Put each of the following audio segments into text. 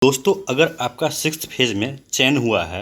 दोस्तों, अगर आपका 6th फेज़ में चयन हुआ है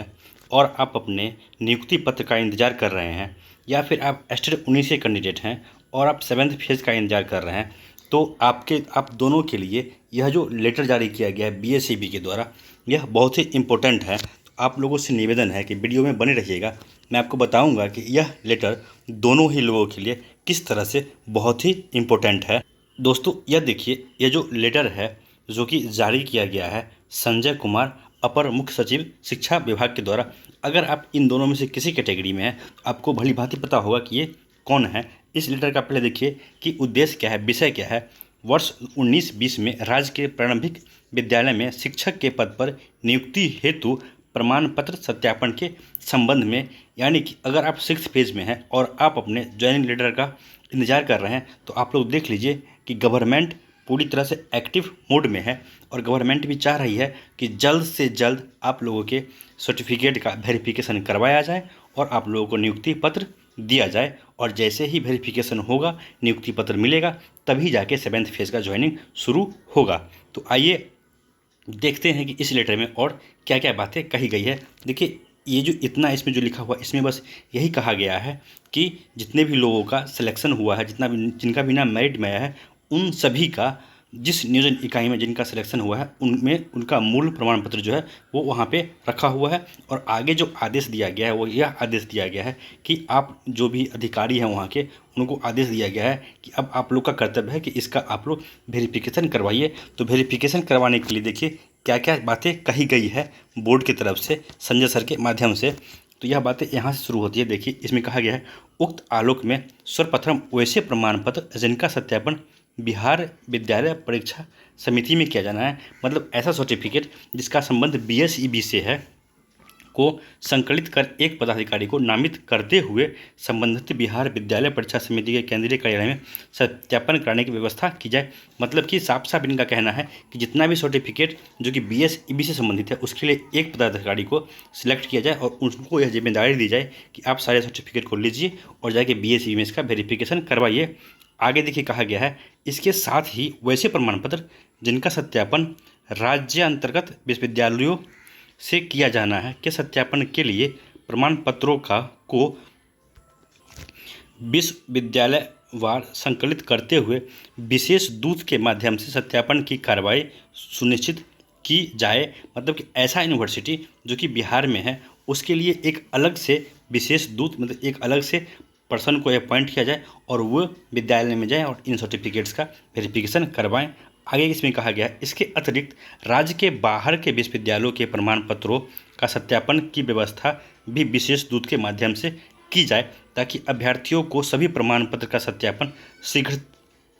और आप अपने नियुक्ति पत्र का इंतज़ार कर रहे हैं, या फिर आप एस्टेट 19 के कैंडिडेट हैं और आप 7th फेज़ का इंतज़ार कर रहे हैं, तो आप दोनों के लिए यह जो लेटर जारी किया गया है बीएसईबी के द्वारा, यह बहुत ही इम्पोर्टेंट है। तो आप लोगों से निवेदन है कि वीडियो में बने रहिएगा। मैं आपको बताऊंगा कि यह लेटर दोनों ही लोगों के लिए किस तरह से बहुत ही इम्पोर्टेंट है। दोस्तों, यह देखिए, यह जो लेटर है जो कि जारी किया गया है संजय कुमार, अपर मुख्य सचिव शिक्षा विभाग के द्वारा। अगर आप इन दोनों में से किसी कैटेगरी में हैं तो आपको भली भांति पता होगा कि ये कौन है। इस लेटर का पहले देखिए कि उद्देश्य क्या है, विषय क्या है। वर्ष 19-20 में राज्य के प्रारंभिक विद्यालय में शिक्षक के पद पर नियुक्ति हेतु प्रमाण पत्र सत्यापन के संबंध में, यानी कि अगर आप 6th फेज में हैं और आप अपने ज्वाइनिंग लेटर का इंतजार कर रहे हैं, तो आप लोग देख लीजिए कि गवर्नमेंट पूरी तरह से एक्टिव मोड में है और गवर्नमेंट भी चाह रही है कि जल्द से जल्द आप लोगों के सर्टिफिकेट का वेरिफिकेशन करवाया जाए और आप लोगों को नियुक्ति पत्र दिया जाए। और जैसे ही वेरिफिकेशन होगा, नियुक्ति पत्र मिलेगा, तभी जाके 7th फेज़ का ज्वाइनिंग शुरू होगा। तो आइए देखते हैं कि इस लेटर में और क्या क्या बातें कही गई है। देखिए, ये जो इतना इसमें जो लिखा हुआ, इसमें बस यही कहा गया है कि जितने भी लोगों का सिलेक्शन हुआ है, जिनका भी नाम मेरिट में आया है, उन सभी का जिस नियोजन इकाई में जिनका सिलेक्शन हुआ है, उनमें उनका मूल प्रमाण पत्र जो है वो वहाँ पे रखा हुआ है। और आगे जो आदेश दिया गया है वो यह आदेश दिया गया है कि आप जो भी अधिकारी हैं वहाँ के, उनको आदेश दिया गया है कि अब आप लोग का कर्तव्य है कि इसका आप लोग वेरिफिकेशन करवाइए। तो वेरिफिकेशन करवाने के लिए देखिए क्या क्या बातें कही गई है बोर्ड की तरफ से संजय सर के माध्यम से। तो यह बातें यहाँ से शुरू होती है। देखिए, इसमें कहा गया है, उक्त आलोक में सर्वप्रथम वैसे प्रमाण पत्र जिनका सत्यापन बिहार विद्यालय परीक्षा समिति में किया जाना है, मतलब ऐसा सर्टिफिकेट जिसका संबंध बीएसईबी से है, को संकलित कर एक पदाधिकारी को नामित करते हुए संबंधित बिहार विद्यालय परीक्षा समिति के केंद्रीय कार्यालय में सत्यापन कराने की व्यवस्था की जाए। मतलब कि साफ साफ इनका कहना है कि जितना भी सर्टिफिकेट जो कि बीएसईबी से संबंधित है, उसके लिए एक पदाधिकारी को सिलेक्ट किया जाए और उनको यह जिम्मेदारी दी जाए कि आप सारे सर्टिफिकेट को लीजिए और जाके बीएसईबी में इसका वेरिफिकेशन करवाइए। आगे देखिए कहा गया है, इसके साथ ही वैसे प्रमाण पत्र जिनका सत्यापन राज्य अंतर्गत विश्वविद्यालयों से किया जाना है के सत्यापन के लिए प्रमाण पत्रों को विश्वविद्यालयवार संकलित करते हुए विशेष दूत के माध्यम से सत्यापन की कार्रवाई सुनिश्चित की जाए। मतलब कि ऐसा यूनिवर्सिटी जो कि बिहार में है, उसके लिए एक अलग से विशेष दूत, मतलब एक अलग से पर्सन को अपॉइंट किया जाए और वो विद्यालय में जाए और इन सर्टिफिकेट्स का वेरिफिकेशन करवाएं। आगे इसमें कहा गया है, इसके अतिरिक्त राज्य के बाहर के विश्वविद्यालयों के प्रमाण पत्रों का सत्यापन की व्यवस्था भी विशेष दूत के माध्यम से की जाए, ताकि अभ्यर्थियों को सभी प्रमाण पत्र का सत्यापन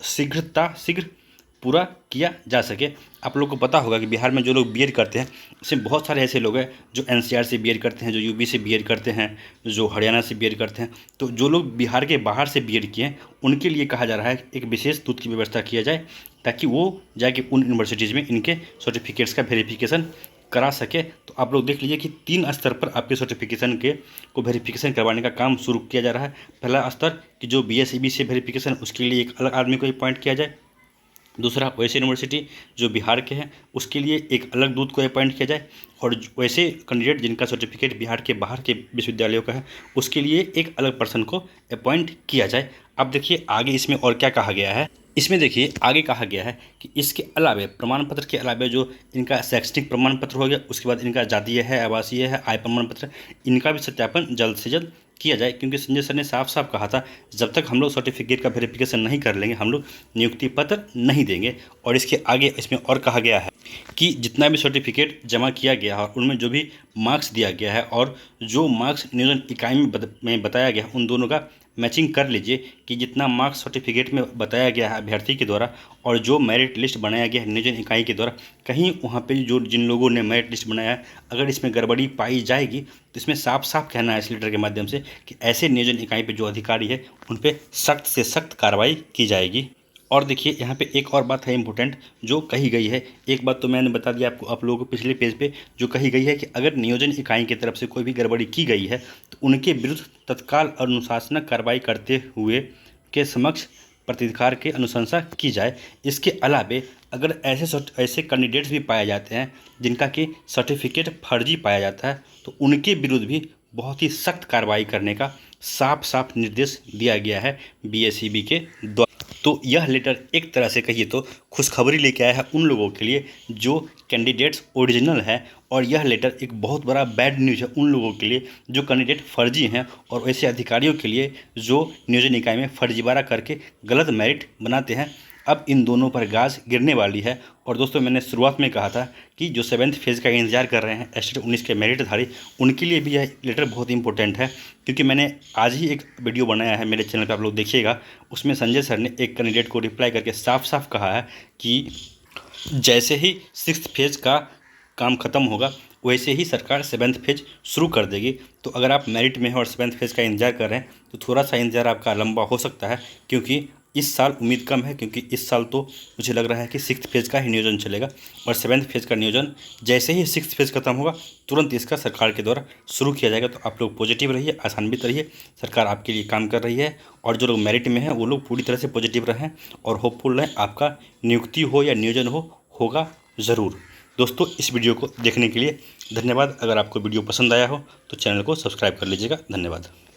शीघ्र पूरा किया जा सके। आप लोग को पता होगा कि बिहार में जो लोग बीएड करते हैं, उसमें बहुत सारे ऐसे लोग हैं जो एनसीआर से बीएड करते हैं, जो यूपी से बीएड करते हैं, जो हरियाणा से बीएड करते हैं। तो जो लोग बिहार के बाहर से बीएड किए हैं, उनके लिए कहा जा रहा है कि एक विशेष दूत की व्यवस्था किया जाए, ताकि वो जाके उन यूनिवर्सिटीज़ में इनके सर्टिफिकेट्स का वेरिफिकेशन करा सके। तो आप लोग देख लीजिए कि 3 स्तर पर आपके सर्टिफिकेशन को वेरिफिकेशन करवाने का काम शुरू किया जा रहा है। पहला स्तर कि जो बीएसईबी से वेरिफिकेशन, उसके लिए एक अलग आदमी को अपॉइंट किया जाए। दूसरा, वैसे यूनिवर्सिटी जो बिहार के हैं उसके लिए एक अलग दूत को अपॉइंट किया जाए। और वैसे कैंडिडेट जिनका सर्टिफिकेट बिहार के बाहर के विश्वविद्यालयों का है, उसके लिए एक अलग पर्सन को अपॉइंट किया जाए। अब देखिए आगे इसमें और क्या कहा गया है। इसमें देखिए आगे कहा गया है कि इसके अलावे, प्रमाण पत्र के अलावे, जो इनका शैक्षणिक प्रमाण पत्र हो गया, उसके बाद इनका जातीय है, आवासीय है, आय प्रमाण पत्र, इनका भी सत्यापन जल्द से जल्द किया जाए। क्योंकि संजय सर ने साफ साफ कहा था, जब तक हम लोग सर्टिफिकेट का वेरिफिकेशन नहीं कर लेंगे, हम लोग नियुक्ति पत्र नहीं देंगे। और इसके आगे इसमें और कहा गया है कि जितना भी सर्टिफिकेट जमा किया गया है, उनमें जो भी मार्क्स दिया गया है और जो मार्क्स नियोजन इकाई में बताया गया है, उन दोनों का मैचिंग कर लीजिए कि जितना मार्क्स सर्टिफिकेट में बताया गया है अभ्यर्थी के द्वारा और जो मेरिट लिस्ट बनाया गया है नियोजन इकाई के द्वारा, कहीं वहाँ पे जो जिन लोगों ने मेरिट लिस्ट बनाया है, अगर इसमें गड़बड़ी पाई जाएगी तो इसमें साफ साफ कहना है इस लेटर के माध्यम से कि ऐसे नियोजन इकाई पे जो अधिकारी है उन पे सख्त से सख्त कार्रवाई की जाएगी। और देखिए यहाँ पे एक और बात है इम्पोर्टेंट जो कही गई है। एक बात तो मैंने बता दिया आपको, आप लोगों को पिछले पेज पे जो कही गई है कि अगर नियोजन इकाई की तरफ से कोई भी गड़बड़ी की गई है तो उनके विरुद्ध तत्काल अनुशासनात्मक कार्रवाई करते हुए के समक्ष प्राधिकार के अनुशंसा की जाए। इसके अलावे अगर ऐसे कैंडिडेट्स भी पाए जाते हैं जिनका कि सर्टिफिकेट फर्जी पाया जाता है तो उनके विरुद्ध भी बहुत ही सख्त कार्रवाई करने का साफ साफ निर्देश दिया गया है बीएसईबी के द्वारा। तो यह लेटर एक तरह से कहिए तो खुशखबरी लेके आया है उन लोगों के लिए जो कैंडिडेट्स ओरिजिनल है, और यह लेटर एक बहुत बड़ा बैड न्यूज़ है उन लोगों के लिए जो कैंडिडेट फर्जी हैं, और ऐसे अधिकारियों के लिए जो नियोजन निकाय में फर्जीवाड़ा करके गलत मेरिट बनाते हैं। अब इन दोनों पर गाज गिरने वाली है। और दोस्तों, मैंने शुरुआत में कहा था कि जो 7th फेज़ का इंतजार कर रहे हैं एस्टेट 19 के मेरिटधारी, उनके लिए भी यह लेटर बहुत इंपॉर्टेंट है, क्योंकि मैंने आज ही एक वीडियो बनाया है मेरे चैनल पर, आप लोग देखिएगा। उसमें संजय सर ने एक कैंडिडेट को रिप्लाई करके साफ साफ कहा है कि जैसे ही 6th फेज़ का काम ख़त्म होगा वैसे ही सरकार 7th फेज़ शुरू कर देगी। तो अगर आप मेरिट में हैं और 7th फेज़ का इंतजार कर रहे हैं तो थोड़ा सा इंतजार आपका लंबा हो सकता है, क्योंकि इस साल उम्मीद कम है, क्योंकि इस साल तो मुझे लग रहा है कि 6th फेज़ का ही नियोजन चलेगा, और 7th फेज़ का नियोजन जैसे ही 6th फेज़ खत्म होगा तुरंत इसका सरकार के द्वारा शुरू किया जाएगा। तो आप लोग पॉजिटिव रहिए, आशान्वित रहिए, सरकार आपके लिए काम कर रही है। और जो लोग मेरिट में हैं वो लोग पूरी तरह से पॉजिटिव रहें और होपफुल रहें, आपका नियुक्ति हो या नियोजन होगा ज़रूर। दोस्तों, इस वीडियो को देखने के लिए धन्यवाद। अगर आपको वीडियो पसंद आया हो तो चैनल को सब्सक्राइब कर लीजिएगा। धन्यवाद।